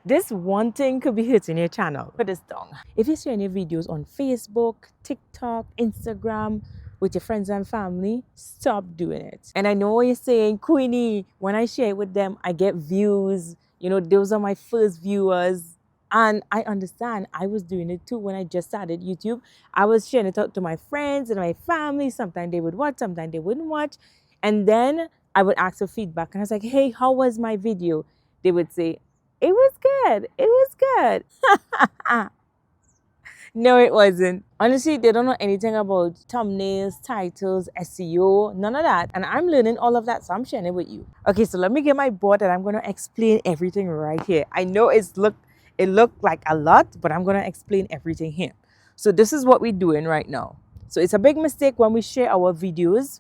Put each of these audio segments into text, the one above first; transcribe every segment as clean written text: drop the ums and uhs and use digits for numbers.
This one thing could be hurting your channel. Put this down. If you're sharing your videos on Facebook, TikTok, Instagram, with your friends and family, stop doing it. And I know what you're saying, Queenie, when I share it with them, I get views. You know, those are my first viewers. And I understand. I was doing it too when I just started YouTube. I was sharing it out to my friends and my family. Sometimes they would watch, sometimes they wouldn't watch. And then I would ask for feedback. And I was like, hey, how was my video? They would say, it was good. It was good. No, it wasn't. Honestly, they don't know anything about thumbnails, titles, SEO, none of that. And I'm learning all of that, so I'm sharing it with you. Okay, so let me get my board and I'm going to explain everything right here. I know it looked like a lot, but I'm going to explain everything here. So this is what we're doing right now. So it's a big mistake when we share our videos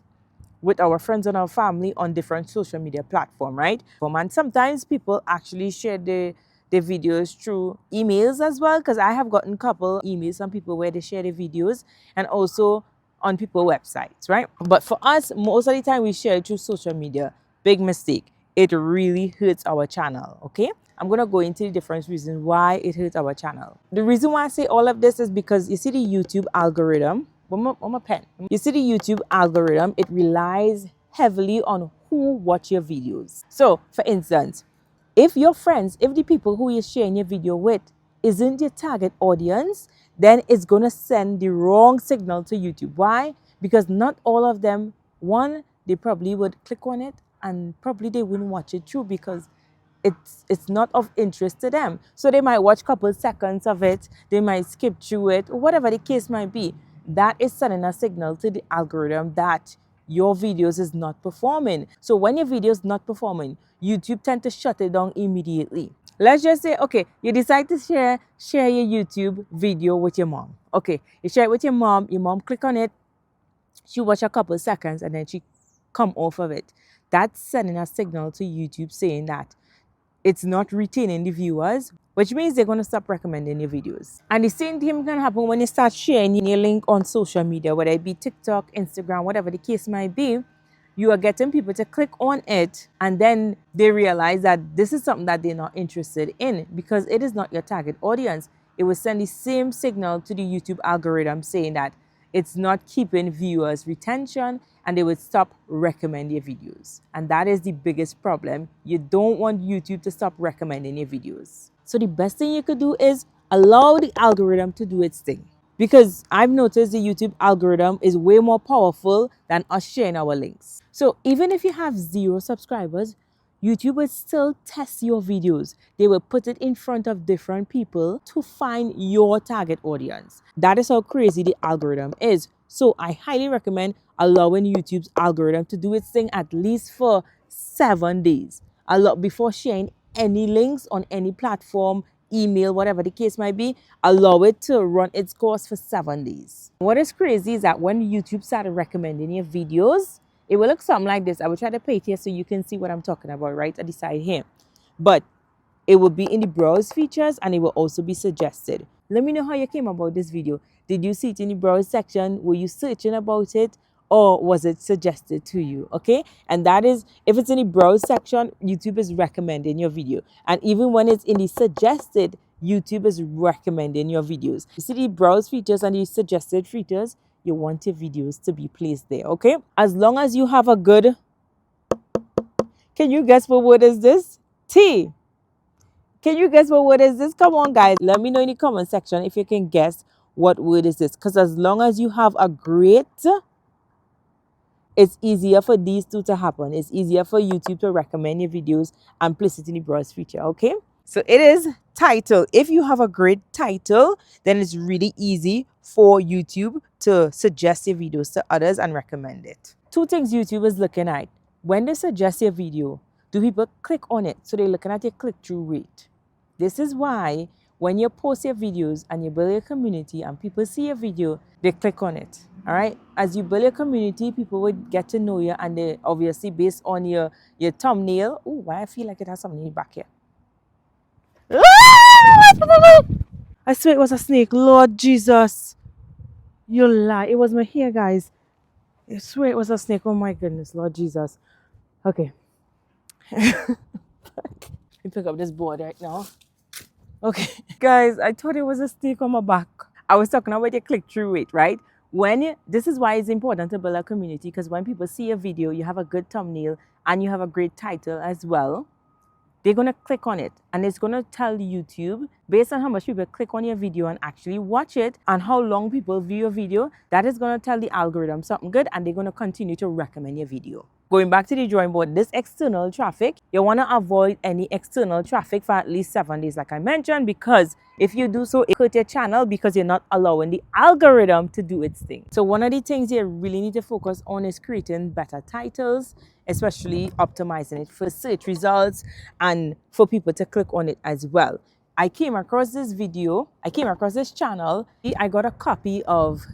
with our friends and our family on different social media platforms, right? And sometimes people actually share the videos through emails as well, because I have gotten a couple emails from people where they share the videos and also on people's websites, right? But for us, most of the time we share it through social media. Big mistake. It really hurts our channel, okay? I'm going to go into the different reasons why it hurts our channel. The reason why I say all of this is because you see the YouTube algorithm. My pen. You see the YouTube algorithm, it relies heavily on who watch your videos. So, for instance, if your friends, if the people who you're sharing your video with isn't your target audience, then it's going to send the wrong signal to YouTube. Why? Because not all of them, one, they probably would click on it and probably they wouldn't watch it through because it's not of interest to them. So they might watch a couple seconds of it, they might skip through it, or whatever the case might be. That is sending a signal to the algorithm that your videos is not performing. So when your video is not performing, YouTube tend to shut it down immediately. Let's just say, okay, you decide to share your YouTube video with your mom. Okay, you share it with your mom click on it, she watch a couple seconds and then she come off of it. That's sending a signal to YouTube saying that it's not retaining the viewers, which means they're going to stop recommending your videos. And the same thing can happen when you start sharing your link on social media, whether it be TikTok, Instagram, whatever the case might be. You are getting people to click on it and then they realize that this is something that they're not interested in because it is not your target audience. It will send the same signal to the YouTube algorithm saying that it's not keeping viewers' retention and they would stop recommending your videos. And that is the biggest problem. You don't want YouTube to stop recommending your videos. So the best thing you could do is allow the algorithm to do its thing. Because I've noticed the YouTube algorithm is way more powerful than us sharing our links. So even if you have 0 subscribers, YouTube will still test your videos. They will put it in front of different people to find your target audience. That is how crazy the algorithm is. So I highly recommend allowing YouTube's algorithm to do its thing at least for 7 days. Before sharing any links on any platform, email, whatever the case might be, allow it to run its course for 7 days. What is crazy is that when YouTube started recommending your videos, it will look something like this. I will try to paint here so you can see what I'm talking about right at the side here. But it will be in the browse features and it will also be suggested. Let me know how you came about this video. Did you see it in the browse section? Were you searching about it? Or was it suggested to you? Okay, and that is, if it's in the browse section, YouTube is recommending your video. And even when it's in the suggested, YouTube is recommending your videos. You see the browse features and the suggested features, you want your videos to be placed there, okay? As long as you have a good... Can you guess what word is this? T. Can you guess what word is this? Come on, guys. Let me know in the comment section if you can guess what word is this. Because as long as you have a great... It's easier for these two to happen. It's easier for YouTube to recommend your videos and place it in the browse feature, okay? So it is title. If you have a great title, then it's really easy for YouTube to suggest your videos to others and recommend it. 2 things YouTube is looking at. When they suggest your video, do people click on it? So they're looking at your click-through rate. This is why when you post your videos and you build your community and people see your video, they click on it. All right. As you build your community, people would get to know you, and they obviously based on your thumbnail. Oh, why I feel like it has something in the back here. I swear it was a snake. Lord Jesus. You lie. It was my hair, guys. I swear it was a snake. Oh my goodness, Lord Jesus. Okay. Let me pick up this board right now. Okay, guys, I thought it was a steak on my back. I was talking about your click-through rate, right? This is why it's important to build a community, because when people see a video, you have a good thumbnail and you have a great title as well, they're going to click on it, and it's going to tell YouTube based on how much people click on your video and actually watch it and how long people view your video. That is going to tell the algorithm something good, and they're going to continue to recommend your video. Going back to the drawing board, this external traffic, you want to avoid any external traffic for at least 7 days, like I mentioned, because if you do so, it hurts your channel because you're not allowing the algorithm to do its thing. So one of the things you really need to focus on is creating better titles, especially optimizing it for search results and for people to click on it as well. I came across this channel. I got a copy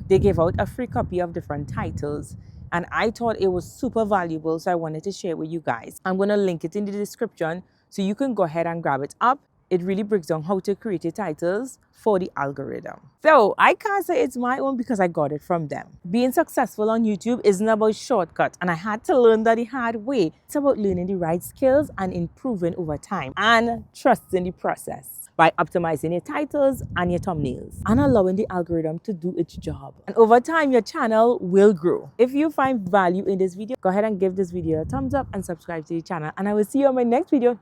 they gave out a free copy of different titles, and I thought it was super valuable, so I wanted to share it with you guys. I'm going to link it in the description so you can go ahead and grab it up. It really breaks down how to create your titles for the algorithm. So I can't say it's my own because I got it from them. Being successful on YouTube isn't about shortcuts, and I had to learn that the hard way. It's about learning the right skills and improving over time and trusting the process by optimizing your titles and your thumbnails and allowing the algorithm to do its job. And over time, your channel will grow. If you find value in this video, go ahead and give this video a thumbs up and subscribe to the channel. And I will see you on my next video.